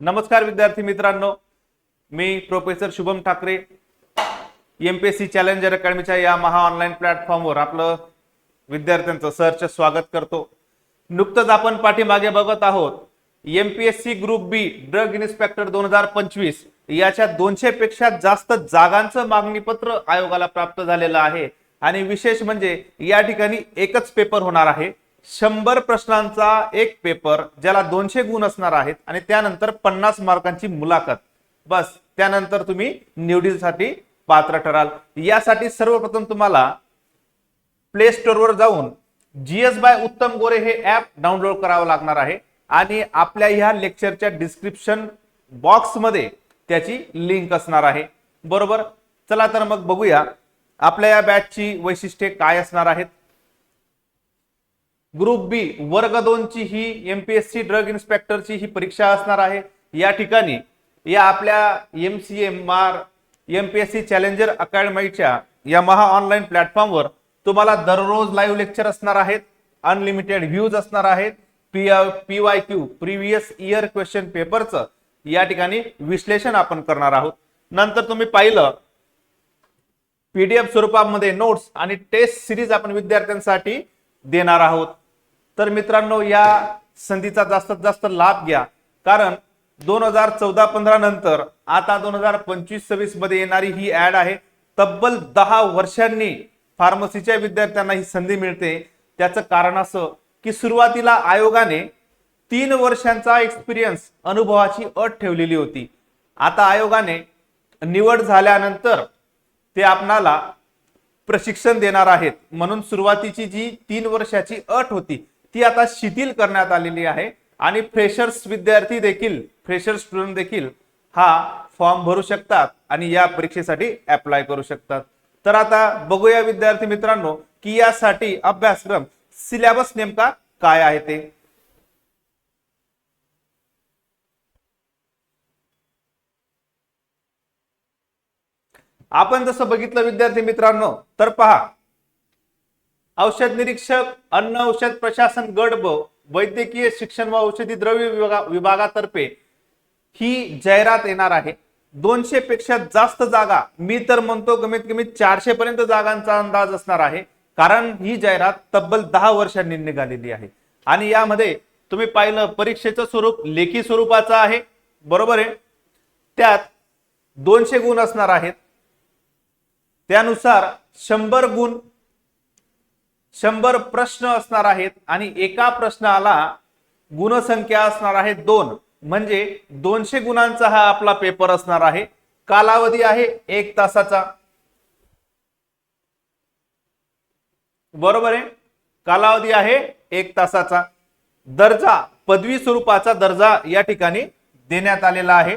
नमस्कार विद्यार्थी मित्रांनो, मी professor Shubham Thackeray MPSC challenger अकॅडमीच्या या महा ऑनलाईन प्लॅटफॉर्मवर आपलं विद्यार्थ्यांचं सहर्ष स्वागत करतो। नुकतंच आपण पाठीमागे बघत आहोत एमपीएससी ग्रुप बी ड्रग इन्स्पेक्टर 2025 याच्या 200 पेक्षा जास्त जागांचं मागणीपत्र आयोगाला प्राप्त झालेलं आहे। आणि विशेष म्हणजे या ठिकाणी एकच पेपर होणार आहे, 100 प्रश्नांचा एक पेपर ज्याला 200 गुण असणार आहेत आणि त्यानंतर 50 मार्कांची मुलाखत। बस त्यानंतर तुम्ही निवडीसाठी पात्र ठराल। यासाठी सर्वप्रथम तुम्हाला प्ले स्टोर वर जाऊन जीएस बाय उत्तम गोरे हे ऍप डाउनलोड करावं लागणार आहे आणि आपल्या ह्या लेक्चरच्या डिस्क्रिप्शन बॉक्स मध्ये त्याची लिंक असणार आहे, बरोबर। चला तर मग बघूया आपल्या या बॅचची वैशिष्ट्ये काय असणार आहेत। ग्रुप बी वर्ग 2 ची ही एमपीएससी ड्रग इन्स्पेक्टरची ही परीक्षा असणार आहे। या ठिकाणी या आपल्या एमसीएमआर एमपीएससी चॅलेंजर अकॅडमीच्या या महा ऑनलाईन प्लॅटफॉर्मवर तुम्हाला दररोज लाईव्ह लेक्चर असणार आहेत, अनलिमिटेड व्ह्यूज असणार आहेत, पीवायक्यू प्रीवियस इयर क्वेश्चन पेपरचं या ठिकाणी विश्लेषण आपण करणार आहोत। नंतर तुम्ही पाहिलं पीडीएफ स्वरूपामध्ये नोट्स आणि टेस्ट सिरीज आपण विद्यार्थ्यांसाठी देणार आहोत। तर मित्रांनो, या संधीचा जास्तीत जास्त लाभ घ्या, कारण 2014-15 नंतर आता 2025-26 मध्ये येणारी ही ऍड आहे। तब्बल 10 वर्षांनी फार्मसीच्या विद्यार्थ्यांना ही संधी मिळते। त्याचं कारण असं की सुरुवातीला आयोगाने 3 वर्षांचा एक्सपिरियन्स अनुभवाची अट ठेवलेली होती। आता आयोगाने निवड झाल्यानंतर ते आपणाला प्रशिक्षण देणार आहेत, म्हणून सुरुवातीची जी 3 वर्षाची अट होती ती आता शिथिल करण्यात आलेली आहे आणि फ्रेशर्स विद्यार्थी देखील फ्रेशर स्टुडंट देखील हा फॉर्म भरू शकतात आणि या परीक्षेसाठी अप्लाय करू शकतात। तर आता बघूया विद्यार्थी मित्रांनो की यासाठी अभ्यासक्रम सिलेबस नेमका काय आहे ते। आपण जसं बघितलं विद्यार्थी मित्रांनो, तर पहा, औषध निरीक्षक अन्न औषध प्रशासन गट ब वैद्यकीय शिक्षण व औषधी द्रव्य विभागातर्फे ही जाहिरात येणार आहे। 200 पेक्षा जास्त जागा, मी तर म्हणतो कमीत कमी 400 पर्यंत जागांचा अंदाज असणार आहे, कारण ही जाहिरात तब्बल 10 वर्षांनी निघालेली आहे। आणि यामध्ये तुम्ही पाहिलं परीक्षेचं स्वरूप लेखी स्वरूपाचं आहे, बरोबर आहे। त्यात 200 गुण असणार आहेत, त्यानुसार 100 गुण 100 प्रश्न असणार आहेत आणि एका प्रश्नाला गुणसंख्या असणार आहे 2, म्हणजे 200 गुणांचा हा आपला पेपर असणार आहे। कालावधी आहे 1 तासाचा, बरोबर आहे, कालावधी आहे 1 तासाचा। दर्जा पदवी स्वरूपाचा दर्जा या ठिकाणी देण्यात आलेला आहे।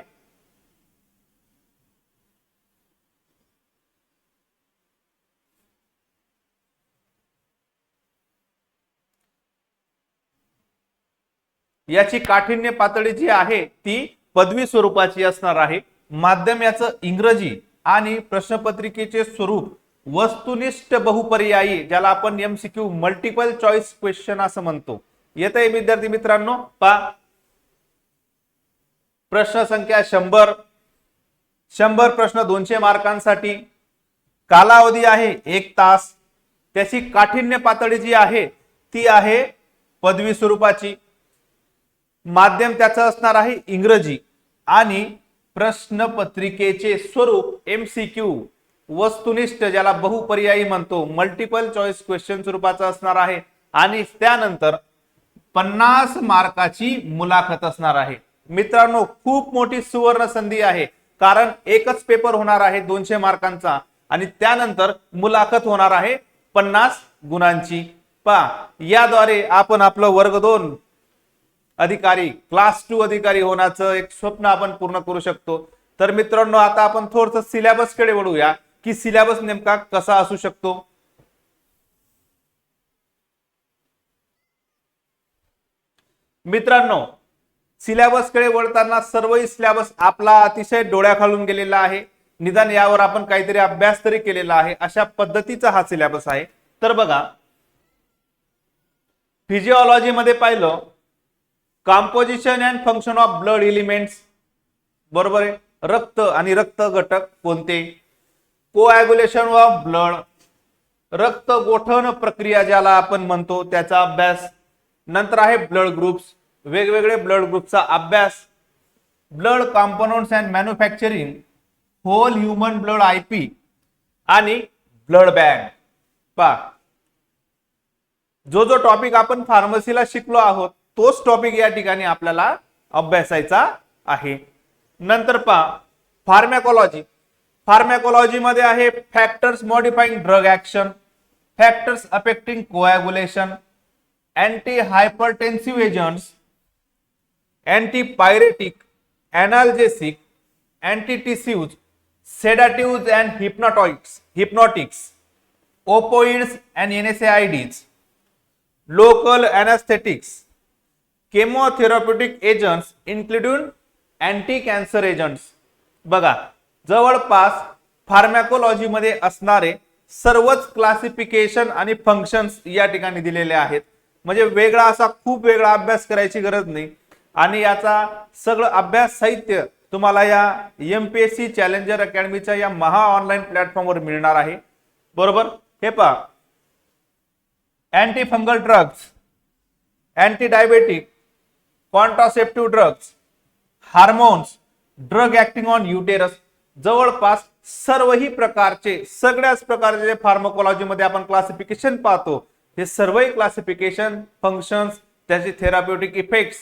याची काठिण्य पातळी जी आहे ती पदवी स्वरूपाची असणार आहे। माध्यम याचं इंग्रजी आणि प्रश्नपत्रिकेचे स्वरूप वस्तुनिष्ठ बहुपर्यायी, ज्याला आपण एमसीक्यू मल्टिपल चॉईस क्वेश्चन असं म्हणतो, येतंय विद्यार्थी मित्रांनो। पहा, प्रश्न संख्या 100 प्रश्न 200 मार्कांसाठी, कालावधी आहे 1 तास, त्याची काठिण्य पातळी जी आहे ती आहे पदवी स्वरूपाची, माध्यम त्याचं असणार आहे इंग्रजी आणि प्रश्नपत्रिकेचे स्वरूप एमसीक्यू वस्तुनिष्ठ, ज्याला बहुपर्यायी म्हणतो, मल्टिपल चॉईस क्वेश्चन स्वरूपाचं असणार आहे। आणि त्यानंतर 50 मार्काची मुलाखत असणार आहे। मित्रांनो, खूप मोठी सुवर्ण संधी आहे, कारण एकच पेपर होणार आहे 200 मार्कांचा आणि त्यानंतर मुलाखत होणार आहे 50 गुणांची। पहा, याद्वारे आपण आपलं वर्ग 2 अधिकारी, क्लास 2 अधिकारी होण्याचं एक स्वप्न आपण पूर्ण करू शकतो। तर मित्रांनो, आता आपण थोडंसं सिलेबस कडे वळूया की सिलेबस नेमका कसा असू शकतो। मित्रांनो, सिलेबस कडे वळताना सर्वही सिलेबस आपला अतिशय डोळ्याखालून गेलेला आहे, निदान यावर आपण काहीतरी अभ्यास तरी केलेला आहे, अशा पद्धतीचा हा सिलेबस आहे। तर बघा, फिजिओलॉजी मध्ये पाहिलं composition and function of blood elements, बरोबर आहे. रक्त आणि रक्त घटक कोणते? कोॲग्युलेशन ऑफ ब्लड, रक्त गोठण प्रक्रिया ज्याला आपण म्हणतो त्याचा अभ्यास. नंतर आहे ब्लड ग्रुप्स, वेगवेगळे ब्लड ग्रुपचा अभ्यास. Blood components and manufacturing, whole human blood IP आणि ब्लड बँक. पा जो टॉपिक आपण फार्मसीला शिकलो आहोत तोच टॉपिक या ठिकाणी आपल्याला अभ्यासायचा आहे. नंतर पहा फार्मॅकोलॉजी. फार्मॅकोलॉजी मध्ये आहे factors modifying drug action, factors affecting coagulation, anti hypertensive agents, anti pyretic, analgesic, antitussives, sedatives and hypnotics, opioids and NSAIDs, local anaesthetics, chemotherapeutic agents including anti cancer agents. बघा जवळपास फार्मॅकोलॉजी मध्ये असणारे सर्वच classification आणि functions या ठिकाणी दिलेले आहेत. म्हणजे वेगळा असा खूप वेगळा अभ्यास करायची गरज नाही आणि याचा सगळं अभ्यास साहित्य तुम्हाला या MPSC चॅलेंजर अकॅडमीच्या या महा ऑनलाईन प्लॅटफॉर्मवर मिळणार आहे. बरोबर. हे पहा anti fungal drugs, anti diabetic, contraceptive drugs, hormones, drug acting on uterus, जवळपास सर्वही प्रकारचे सगळ्याच प्रकारचे फार्मकोलॉजी मध्ये आपण क्लासिफिकेशन पाहतो हे सर्वही क्लासिफिकेशन, फंक्शन्स, त्याचे थेराप्युटिक इफेक्ट्स,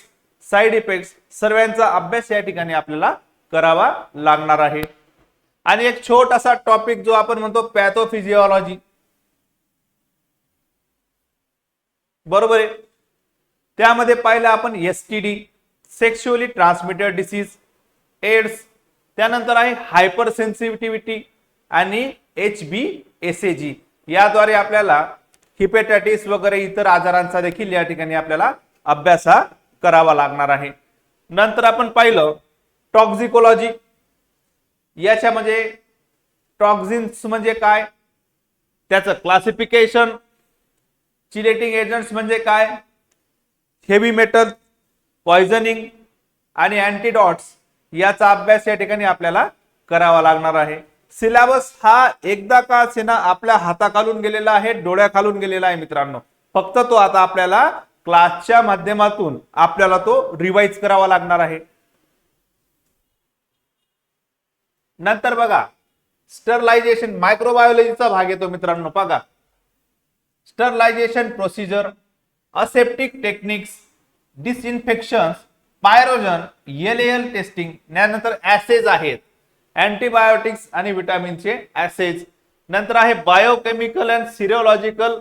साइड इफेक्ट्स सर्वांचा अभ्यास या ठिकाणी आपल्याला करावा लागणार आहे. आणि एक छोटासा टॉपिक जो आपण म्हणतो पॅथोफिजिओलॉजी. बरोबर आहे. त्यामध्ये पाहिलं आपण STD, sexually transmitted disease, AIDS, त्यानंतर आहे हायपर सेन्सिटिव्हिटी आणि HBsAg. याद्वारे आपल्याला हिपॅटायटिस वगैरे इतर आजारांचा देखील या ठिकाणी आपल्याला अभ्यास करावा लागणार आहे. नंतर आपण पाहिलं टॉक्झिकोलॉजी. याच्यामध्ये टॉक्झिन्स म्हणजे काय, त्याचं क्लासिफिकेशन, चिलेटिंग एजंट्स म्हणजे काय, हेवी मेटल, पॉइझनिंग आणि अँटीडॉट्स याचा अभ्यास या ठिकाणी आपल्याला करावा लागणार आहे. सिलेबस हा एकदा का सेना आपल्या हाताखालून गेलेला आहे, डोळ्याखालून गेलेला आहे मित्रांनो. फक्त तो आता आपल्याला क्लासच्या माध्यमातून आपल्याला तो रिवाइज करावा लागणार आहे. नंतर बघा स्टरलायझेशन, मायक्रोबायोलॉजीचा भाग येतो मित्रांनो. बघा sterilization procedure, aseptic techniques, disinfection, pyrogen, LAL testing, त्यानंतर ऍसेज आहेत, अँटीबायोटिक्स आणि विटामिनचे ऍसेज. नंतर आहे biochemical and serological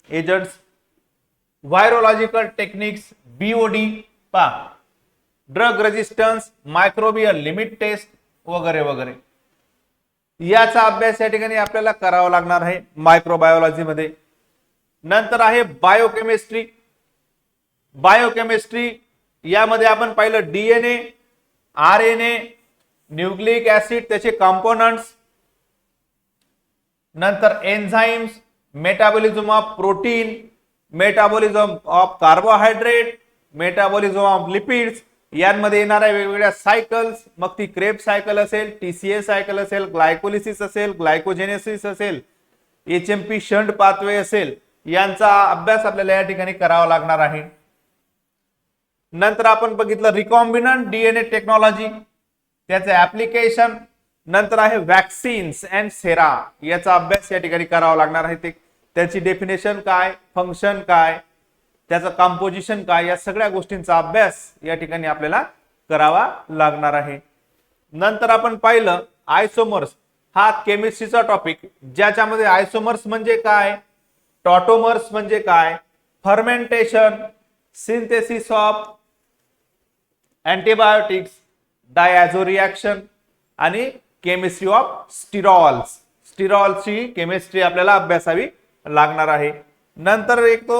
agents, virological techniques, BOD, drug resistance, microbial limit test वगैरे वगैरे. याचा अभ्यास या ठिकाणी आपल्याला करावा लागणार आहे मायक्रोबायोलॉजी मध्ये. नंतर आहे बायोकेमिस्ट्री. बायोकेमिस्ट्री यामध्ये आपण पाहिलं DNA, RNA, न्यूक्लिक ऍसिड, त्याचे कंपोनंट्स, नंतर enzymes, metabolism of protein, metabolism of carbohydrate, metabolism of lipids, यांमध्ये येणाऱ्या वेगवेगळ्या सायकल्स, मग ती क्रेब सायकल असेल, TCA सायकल असेल, ग्लायकोलिसिस असेल, ग्लायकोजेनेसिस असेल, HMP शंट पाथवे असेल, यांचा अभ्यास आपल्याला या ठिकाणी करावा लागणार आहे. नंतर आपण बघितलं रिकॉम्बिनंट DNA टेक्नॉलॉजी, त्याचे ऍप्लिकेशन. नंतर आहे वॅक्सिन्स अँड सेरा, याचा अभ्यास या ठिकाणी करावा लागणार आहे. ते त्याची डेफिनेशन काय, फंक्शन काय, त्याचं कंपोजिशन काय, या सगळ्या गोष्टींचा अभ्यास या ठिकाणी आपल्याला करावा लागणार आहे. नंतर आपण पाहिलं आयसोमर्स, हा केमिस्ट्रीचा टॉपिक, ज्याच्यामध्ये आयसोमर्स म्हणजे काय, टॉटोमर्स म्हणजे काय, fermentation, synthesis of antibiotics, diazo reaction आणि केमिस्ट्री ऑफ स्टिरॉल्स. स्टिरॉल्सची केमिस्ट्री आपल्याला अभ्यासावी लागणार आहे. नंतर एक तो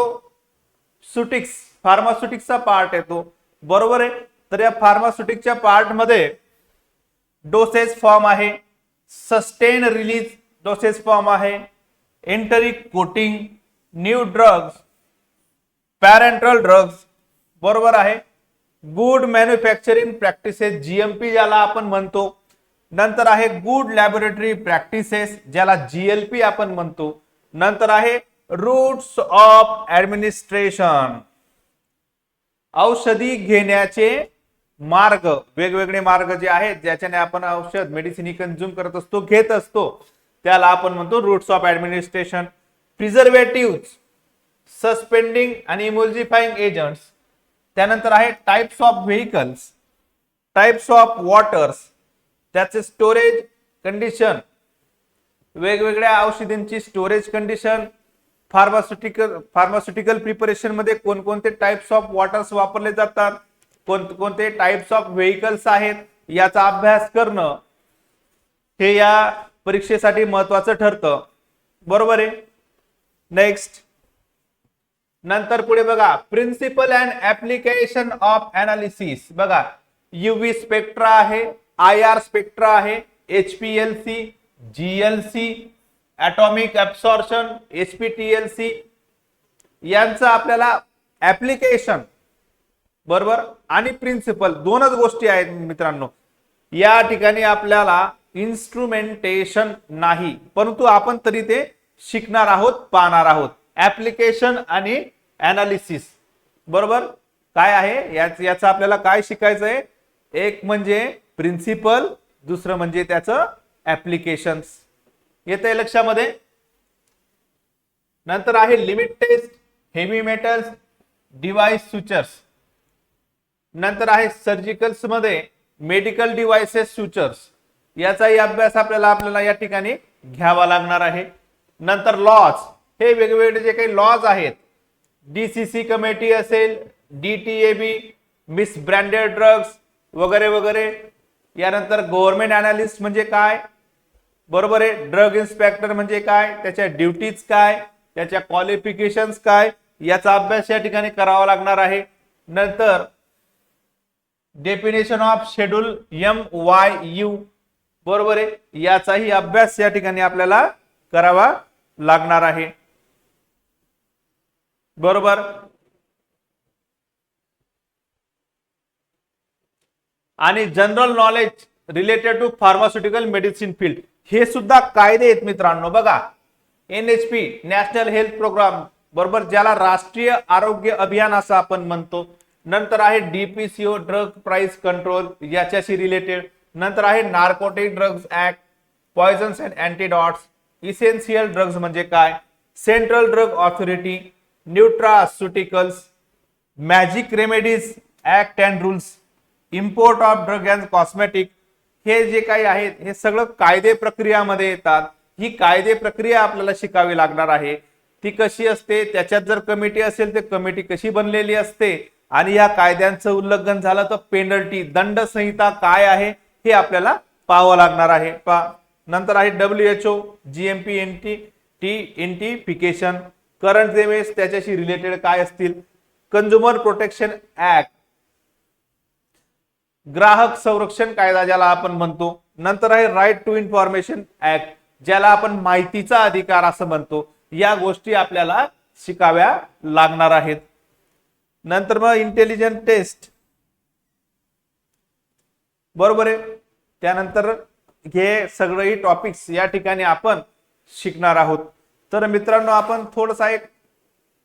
सुटिक्स, फार्मास्युटिक्सचा पार्ट येतो. बरोबर आहे. तर या फार्मास्युटिक्सच्या पार्ट मध्ये डोसेज फॉर्म आहे, सस्टेन रिलीज डोसेज फॉर्म आहे, enteric coating, new drugs, parental drugs. बरोबर आहे. गुड मॅन्युफॅक्चरिंग प्रॅक्टिसेस जीएमपी ज्याला आपण म्हणतो. नंतर आहे गुड लॅबोरेटरी प्रॅक्टिसेस ज्याला जीएलपी आपण म्हणतो. नंतर आहे रूट्स ऑफ ऍडमिनिस्ट्रेशन, औषधी घेण्याचे मार्ग, वेगवेगळे मार्ग जे आहेत ज्याच्याने आपण औषध मेडिसिन कंझ्युम करत असतो, घेत असतो, त्याला आपण म्हणतो routes of administration. Preservative, suspending आणि इमोल्सिफाइंग एजंट्स. त्यानंतर आहे types of vehicles, types of waters, त्याचे स्टोरेज कंडिशन, वेगवेगळ्या औषधींची स्टोरेज कंडिशन, फार्मास्युटिकल प्रिपरेशन मध्ये कोणकोणते टाइप्स ऑफ वॉटर्स वापरले जातात, कोणते टाइप्स ऑफ व्हेकल्स आहेत, याचा अभ्यास करणं हे या परीक्षेसाठी महत्वाचं ठरतं. बरोबर आहे. नेक्स्ट, नंतर पुढे बघा principle and application of analysis. बघा यूव्ही स्पेक्ट्रा आहे, आयआर स्पेक्ट्रा आहे, HPLC, GLC, atomic absorption, HPTLC, यांचं आपल्याला ऍप्लिकेशन बरोबर आणि प्रिन्सिपल दोनच गोष्टी आहेत मित्रांनो. या ठिकाणी आपल्याला इन्स्ट्रुमेंटेशन नाही, परंतु आपण तरी ते शिकणार आहोत, पाहणार आहोत. ऍप्लिकेशन आणि अनालिसिस बरोबर काय आहे याचं आपल्याला काय शिकायचं आहे. एक म्हणजे प्रिन्सिपल, दुसरं म्हणजे त्याचं ऍप्लिकेशन्स. येतंय लक्षामध्ये. नंतर आहे limit test, heavy metals, device sutures. नंतर आहे सर्जिकल्स मध्ये मेडिकल डिव्हाइसेस सुचर्स, याचाही अभ्यास आपल्याला या ठिकाणी घ्यावा लागणार आहे. नंतर लॉज, हे वेगवेगळे जे काही लॉज आहेत, डीसीसी कमिटी असेल, डीटीएबी, मिस ब्रँडेड ड्रग्स वगैरे वगैरे. यानंतर गव्हर्नमेंट अनालिस्ट म्हणजे काय, बरोबर आहे. ड्रग इन्स्पेक्टर म्हणजे काय, त्याच्या ड्युटीज काय, त्याच्या क्वालिफिकेशन्स काय, याचा अभ्यास या ठिकाणी करावा लागणार आहे. नंतर डेफिनेशन ऑफ शेड्यूल MYU, बरोबर आहे, याचाही अभ्यास या ठिकाणी आपल्याला करावा लागणार आहे. बरोबर. आणि general knowledge related to pharmaceutical medicine field, हे सुद्धा कायदे आहेत मित्रांनो. बघा NHP, नॅशनल हेल्थ प्रोग्राम, बरोबर, ज्याला राष्ट्रीय आरोग्य अभियान असं आपण म्हणतो. नंतर आहे DPCO, ड्रग प्राइस कंट्रोल, याच्याशी रिलेटेड. नंतर आहे narcotic drugs act, poisons and antidotes, essential drugs म्हणजे काय, central drug authority, nutraceuticals, magic remedies act and rules, import of drug and cosmetic. हे जे काही आहेत हे सगळं कायदे प्रक्रियामध्ये येतात. ही कायदे प्रक्रिया आपल्याला शिकावी लागणार आहे. ती कशी असते, त्याच्यात जर कमिटी असेल तर कमिटी कशी बनलेली असते, आणि या कायद्यांचं उल्लंघन झालं तर पेनल्टी, दंड संहिता काय आहे हे आपल्याला पाहावं लागणार आहे. नंतर आहे WHO, GMP, इंटिफिकेशन, करंट इव्हेंट्स त्याच्याशी रिलेटेड काय असतील, कंझ्युमर प्रोटेक्शन ऍक्ट, ग्राहक संरक्षण कायदा ज्याला आपण म्हणतो. नंतर आहे राईट टू इन्फॉर्मेशन ऍक्ट, ज्याला आपण माहितीचा अधिकार असं म्हणतो. या गोष्टी आपल्याला शिकाव्या लागणार आहेत. नंतर मग इंटेलिजंट टेस्ट, बरोबर आहे. त्यानंतर हे सगळेही टॉपिक्स या ठिकाणी आपण शिकणार आहोत. तर मित्रांनो आपण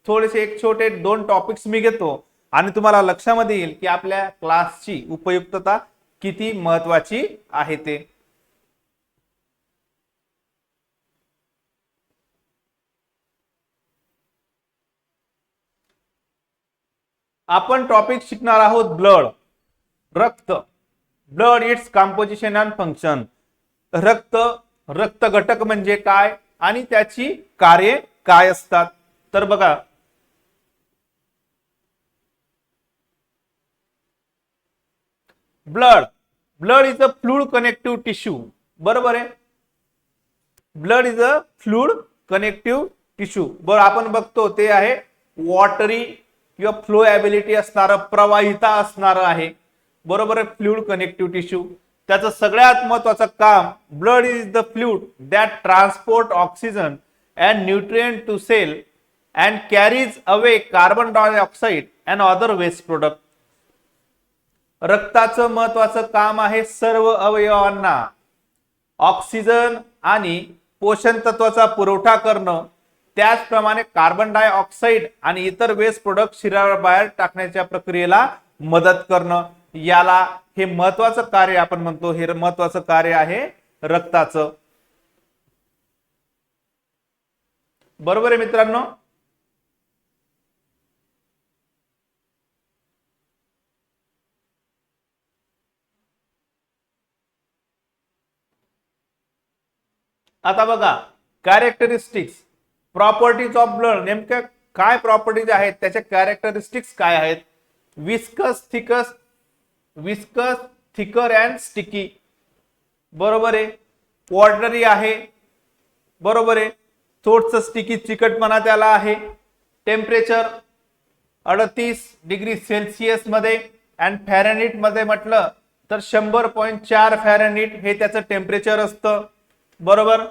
थोडेसे एक छोटे 2 टॉपिक्स मी घेतो आणि तुम्हाला लक्षामध्ये येईल की आपल्या क्लासची उपयुक्तता किती महत्वाची आहे ते. आपण टॉपिक शिकणार आहोत ब्लड, रक्त. Blood, its composition and function. रक्त घटक म्हणजे काय आणि त्याची कार्ये काय असतात. तर बघा blood is a fluid connective tissue, बरोबर आहे. Blood is a fluid connective tissue. बरं आपण बघतो ते आहे वॉटरी किंवा फ्लो ॲबिलिटी असणारं, प्रवाहिता असणारं आहे, बरोबर आहे, फ्लूइड कनेक्टिव्ह टिश्यू. त्याचं सगळ्यात महत्वाचं काम, blood is the fluid that transport oxygen and nutrient to cell and carries away carbon dioxide and other waste product. रक्ताचं महत्वाचं काम आहे सर्व अवयवांना ऑक्सिजन आणि पोषण तत्वाचा पुरवठा करणं, त्याचप्रमाणे कार्बन डायऑक्साईड आणि इतर वेस्ट प्रोडक्ट शरीराबाहेर टाकण्याच्या प्रक्रियेला मदत करणं, याला हे महत्वाचं कार्य आपण म्हणतो. हे महत्वाचं कार्य आहे रक्ताचं. बरोबर आहे मित्रांनो. आता बघा कॅरेक्टरिस्टिक्स, प्रॉपर्टीज ऑफ ब्लड, नेमक्या काय प्रॉपर्टीज आहेत, त्याच्या कॅरेक्टरिस्टिक्स काय आहेत. विस्कस, थिकर अँड स्टिकी, बरोबर आहे. वॉटरी आहे, बरोबर आहे. थोडस स्टिकी, चिकटपणा त्याला आहे. टेम्परेचर 38 डिग्री सेल्सिअस मध्ये अँड फॅरेनहीट मध्ये म्हटलं तर 100.4 फॅरेनहीट हे त्याचं टेम्परेचर असतं, बरोबर.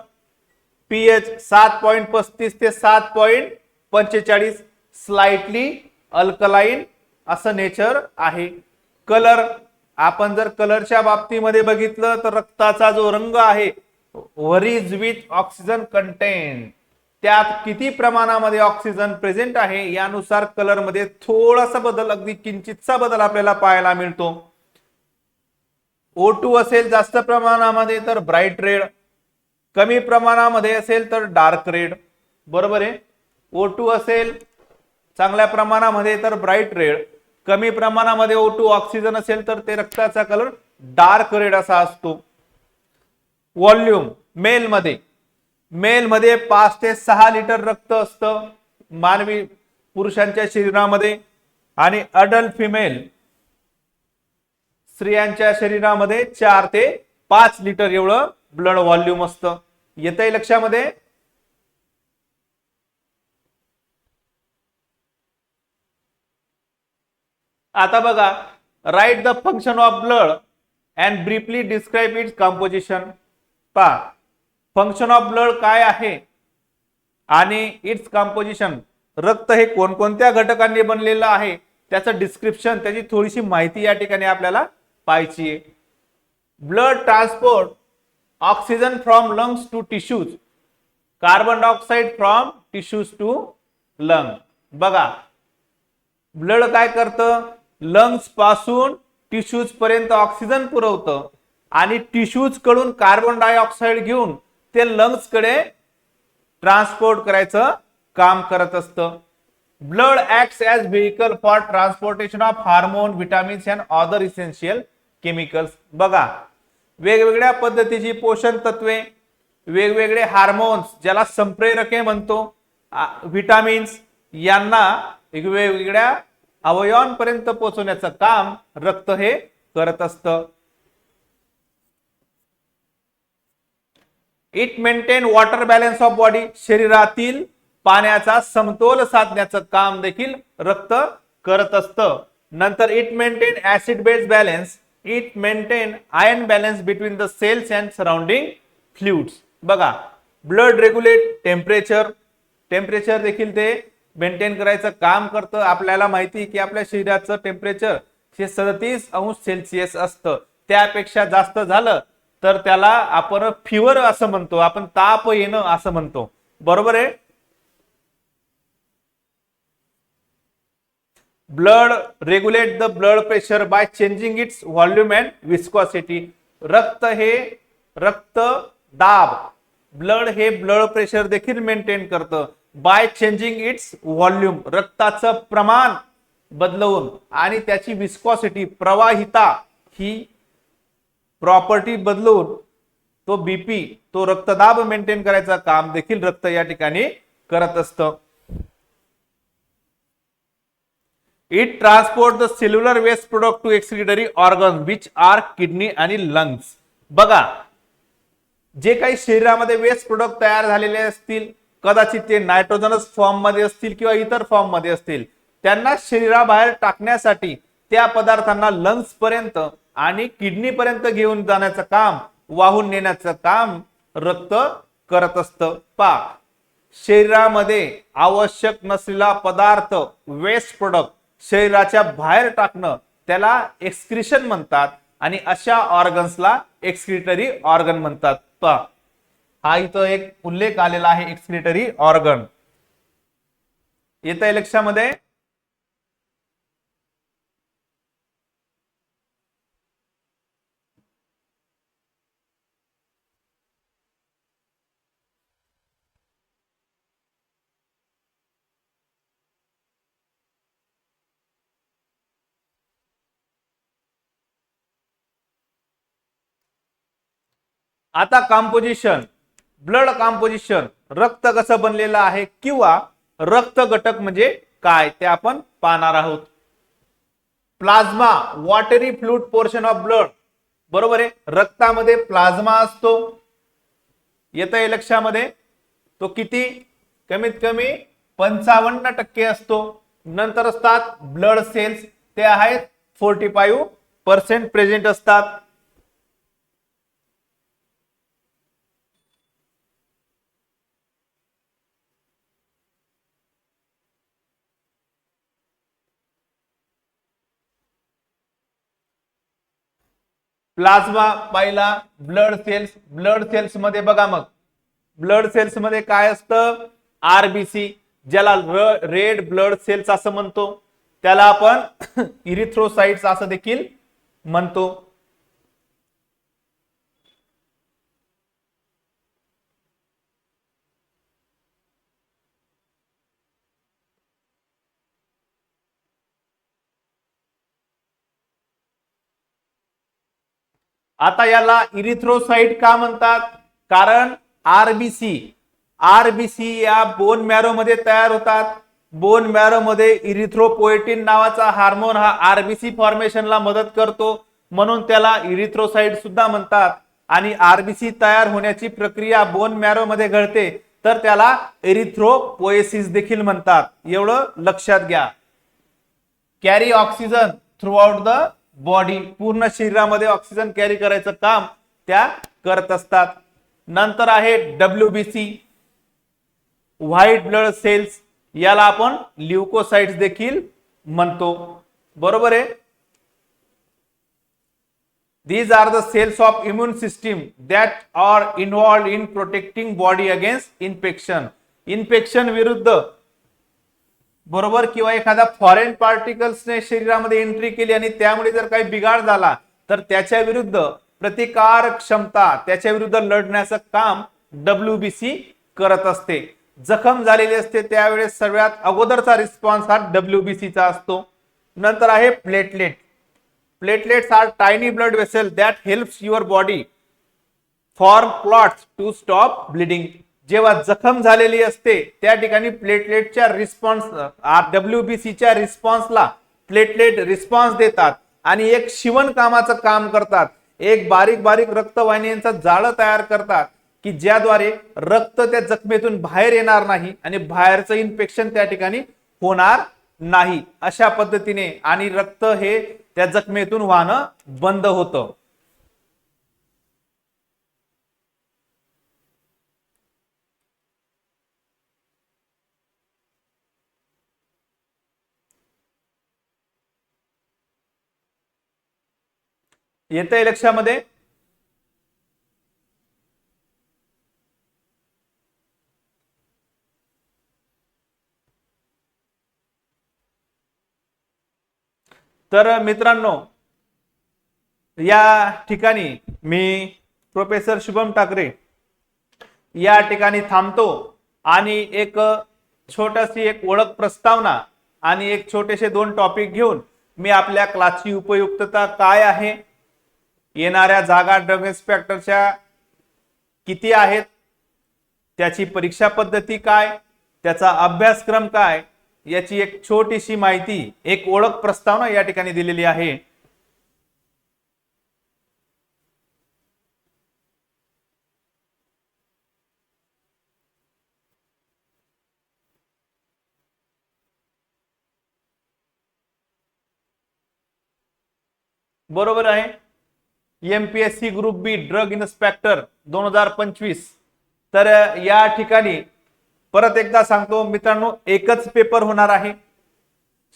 पीएच 7.35 ते 7.45, स्लाइटली अल्कलाइन असं नेचर आहे. कलर, आपण जर कलरच्या बाबतीमध्ये बघितलं तर रक्ताचा जो रंग आहे व्हरीज विथ ऑक्सिजन कंटेंट, त्यात किती प्रमाणामध्ये ऑक्सिजन प्रेझेंट आहे यानुसार कलर मध्ये थोडासा बदल, अगदी किंचितसा बदल आपल्याला पाहायला मिळतो. O2 असेल जास्त प्रमाणामध्ये तर ब्राईट रेड, कमी प्रमाणामध्ये असेल तर डार्क रेड, बरोबर आहे. O2 असेल चांगल्या प्रमाणामध्ये तर ब्राईट रेड, कमी प्रमाणामध्ये O2 ऑक्सिजन असेल तर ते रक्ताचा कलर डार्क रेड असा असतो. व्हॉल्यूम, मेल मध्ये 5 ते 6 लिटर रक्त असतं मानवी पुरुषांच्या शरीरामध्ये, आणि अडल्ट फिमेल स्त्रियांच्या शरीरामध्ये 4 ते 5 लिटर एवढं ब्लड व्हॉल्यूम असतं. येतंय लक्षामध्ये. आता बघा, write the function of blood and briefly describe its composition. पहा फंक्शन ऑफ ब्लड काय आहे आणि इट्स कंपोजिशन, रक्त हे कोणकोणत्या घटकांनी बनलेलं आहे त्याचं डिस्क्रिप्शन, त्याची थोडीशी माहिती या ठिकाणी आपल्याला पाहायची आहे. Blood transport oxygen from lungs to tissues, carbon dioxide from tissues to lung. बघा ब्लड काय करतं, लंग्स पासून टिश्यूज पर्यंत ऑक्सिजन पुरवतं आणि टिश्यूज कडून कार्बन डायऑक्साइड घेऊन ते लंग्स कडे ट्रान्सपोर्ट करायचं काम करत असतं. Blood acts as vehicle for transportation of hormone, vitamins and other essential chemicals. बघा वेगवेगळ्या पद्धतीची पोषण तत्वे, वेगवेगळे हार्मोन्स ज्याला संप्रेरके म्हणतो, विटामिन्स, यांना वेगवेगळ्या अवयवांपर्यंत पोहोचवण्याचं काम रक्त हे करत असतं. It maintain water balance of body, शरीरातील पाण्याचा समतोल साधण्याचं काम देखील रक्त करत असतं. नंतर it maintain acid base balance, it maintain ion balance between the cells and surrounding fluids. बघा ब्लड रेग्युलेट टेम्परेचर देखील ते मेंटेन करायचं काम करतं. आपल्याला माहिती की आपल्या शरीराचं टेम्परेचर 37°C असतं, त्यापेक्षा जास्त झालं तर त्याला आपण फिवर असं म्हणतो, आपण ताप येणं असं म्हणतो, बरोबर आहे. Blood regulate the blood pressure by changing it's volume and viscosity. रक्त दाब, ब्लड हे ब्लड प्रेशर देखील मेंटेन करतं बाय चेंजिंग इट्स व्हॉल्यूम, रक्ताचं प्रमाण बदलवून, आणि त्याची विस्कॉसिटी, प्रवाहिता ही प्रॉपर्टी बदलून तो बीपी, तो रक्तदाब मेंटेन करायचं काम देखील रक्त या ठिकाणी करत असतं. It transport the cellular waste product to excretory organ which are kidney आणि लंग्स. बघा जे काही शरीरामध्ये वेस्ट प्रोडक्ट तयार झालेले असतील, कदाचित ते नायट्रोजनस फॉर्म मध्ये असतील किंवा इतर फॉर्म मध्ये असतील, त्यांना शरीराबाहेर टाकण्यासाठी त्या पदार्थांना लंग्स पर्यंत आणि किडनी पर्यंत घेऊन जाण्याचं काम, वाहून नेण्याचं काम रक्त करत असतं. शरीरामध्ये आवश्यक नसलेला पदार्थ, वेस्ट प्रोडक्ट शरीराच्या बाहेर टाकणं त्याला एक्सक्रिशन म्हणतात आणि अशा ऑर्गन्सला एक्सक्रिटरी ऑर्गन म्हणतात. पहा, हा इथं एक उल्लेख आलेला आहे एक्सक्रिटरी ऑर्गन. येत आहे लक्षामध्ये. आता कंपोजिशन, ब्लड कंपोजिशन, रक्त कसं बनलेलं आहे किंवा रक्त घटक म्हणजे काय ते आपण पाहणार आहोत. Plasma, watery fluid portion of blood. बरोबर आहे, रक्तामध्ये प्लाझ्मा असतो. येत आहे लक्षामध्ये. तो किती? कमीत कमी 55% असतो. नंतर असतात ब्लड सेल्स, ते आहेत 45% प्रेझेंट असतात. प्लाझ्मा पाहिला, ब्लड सेल्स. ब्लड सेल्स मध्ये बघा, मग ब्लड सेल्स मध्ये काय असतं? आरबीसी, ज्याला रेड ब्लड सेल्स असं म्हणतो, त्याला आपण इरिथ्रोसाइट्स असं देखील म्हणतो. आता याला इरिथ्रोसाइट का म्हणतात? कारण आरबीसी या बोन मॅरो मध्ये तयार होतात. बोन मॅरो मध्ये इरिथ्रोपोएटिन नावाचा हार्मोन हा आरबीसी फॉर्मेशनला मदत करतो, म्हणून त्याला इरिथ्रोसाइट सुद्धा म्हणतात. आणि आरबीसी तयार होण्याची प्रक्रिया बोन मॅरो मध्ये घडते, तर त्याला इरिथ्रोपोएसिस देखील म्हणतात. एवढं लक्षात घ्या. Carry oxygen through out the body, पूर्ण शरीरामध्ये ऑक्सिजन कॅरी करायचं काम त्या करत असतात. नंतर आहे डब्ल्यूबीसी, व्हाईट ब्लड सेल्स, याला आपण ल्युकोसाइट्स देखील म्हणतो. बरोबर आहे. These are the cells of immune system that are involved in protecting body against infection. Infection विरुद्ध, बरोबर, किंवा एखादा फॉरेन पार्टिकल्सने शरीरामध्ये एंट्री केली आणि त्यामुळे जर काही बिघाड झाला तर त्याच्या विरुद्ध प्रतिकार क्षमता, त्याच्या विरुद्ध लढण्याचं काम डब्ल्यूबीसी करत असते. जखम झालेली असते त्यावेळेस सर्वात अगोदरचा रिस्पॉन्स हा डब्ल्यूबीसीचा असतो. नंतर आहे platelet. Platelets are tiny blood vessels that helps your body form clots to stop bleeding. जेव्हा जखम झालेली असते त्या ठिकाणी प्लेटलेटच्या रिस्पॉन्स, डब्ल्यूबीसीच्या रिस्पॉन्सला प्लेटलेट रिस्पॉन्स देतात आणि एक शिवण कामाचं काम करतात. एक बारीक बारीक रक्तवाहिन्यांचं जाळं तयार करतात की ज्याद्वारे रक्त त्या जखमेतून बाहेर येणार नाही आणि बाहेरचं इन्फेक्शन त्या ठिकाणी होणार नाही. अशा पद्धतीने आणि रक्त हे त्या जखमेतून वाहणं बंद होतं. येतंय लक्षामध्ये. तर मित्रांनो, या ठिकाणी मी प्रोफेसर शुभम ठाकरे या ठिकाणी थांबतो आणि एक छोटीशी एक ओळख प्रस्तावना आणि एक छोटेसे 2 टॉपिक घेऊन मी आपल्या क्लासची उपयुक्तता काय आहे, येणाऱ्या जागा ड्रग इन्स्पेक्टरच्या किती आहेत, त्याची परीक्षा पद्धती काय, त्याचा अभ्यासक्रम काय, याची एक छोटीशी माहिती, एक ओळख प्रस्तावना या ठिकाणी दिलेली आहे. बरोबर आहे. एमपीएससी ग्रुप बी ड्रग इन्स्पेक्टर 2025. तर या ठिकाणी परत एकदा सांगतो मित्रांनो, एकच पेपर होणार आहे.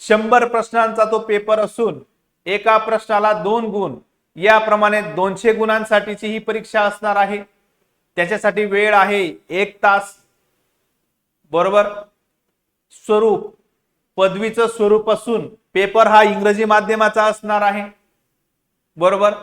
100 प्रश्नांचा तो पेपर असून एका प्रश्नाला 2 गुण, याप्रमाणे 200 गुणांसाठीची ही परीक्षा असणार आहे। त्याच्यासाठी वेळ आहे 1 तास, बरोबर। स्वरूप पदवीचं स्वरूप असून पेपर हा इंग्रजी माध्यमाचा असणार आहे, बरोबर।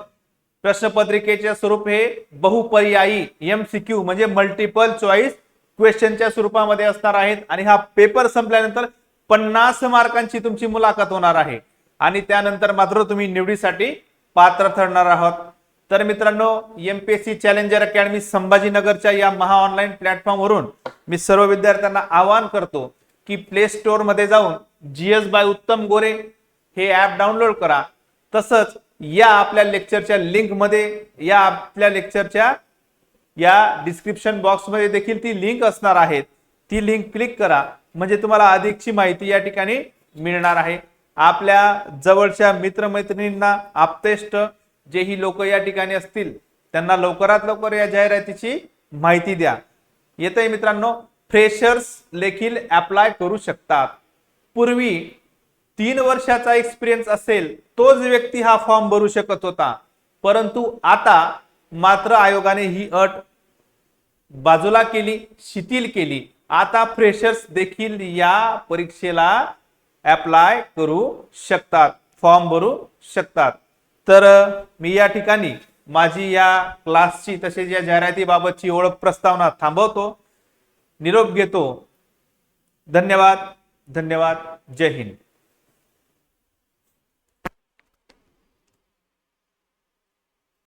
प्रश्नपत्रिकेचे स्वरूप हे बहुपर्यायी MCQ म्हणजे मल्टिपल चॉईस क्वेश्चनच्या स्वरूपामध्ये असणार आहेत आणि हा पेपर संपल्यानंतर 50 मार्कांची तुमची मुलाखत होणार आहे आणि त्यानंतर मात्र तुम्ही निवडीसाठी पात्र ठरणार आहात। तर मित्रांनो, MPSC चॅलेंजर अकॅडमी संभाजीनगरच्या या महा ऑनलाईन प्लॅटफॉर्मवरून मी सर्व विद्यार्थ्यांना आवाहन करतो की प्ले स्टोअर मध्ये जाऊन GS बाय उत्तम गोरे हे ऍप डाउनलोड करा। तसंच या आपल्या लेक्चरच्या लिंक मध्ये, या आपल्या लेक्चरच्या या डिस्क्रिप्शन बॉक्स मध्ये देखील ती लिंक असणार आहे, ती लिंक क्लिक करा म्हणजे तुम्हाला अधिकची माहिती या ठिकाणी मिळणार आहे। आपल्या जवळच्या मित्रमैत्रिणींना, आप्तेष्ट जेही लोक या ठिकाणी असतील त्यांना लवकरात लवकर या जाहिरातीची माहिती द्या। येतंय मित्रांनो, फ्रेशर्स देखील अप्लाय करू शकतात। पूर्वी 3 वर्षाचा एक्सपिरियन्स असेल तोच व्यक्ती हा फॉर्म भरू शकत होता, परंतु आता मात्र आयोगाने ही अट बाजूला केली, शिथिल केली। आता फ्रेशर्स देखील या परीक्षेला अप्लाय करू शकतात, फॉर्म भरू शकतात। तर मी या ठिकाणी माझी या क्लासची तसेच या जाहिरातीबाबतची ओळख प्रस्तावना थांबवतो। निरोप घेतो। धन्यवाद, धन्यवाद। जय हिंद।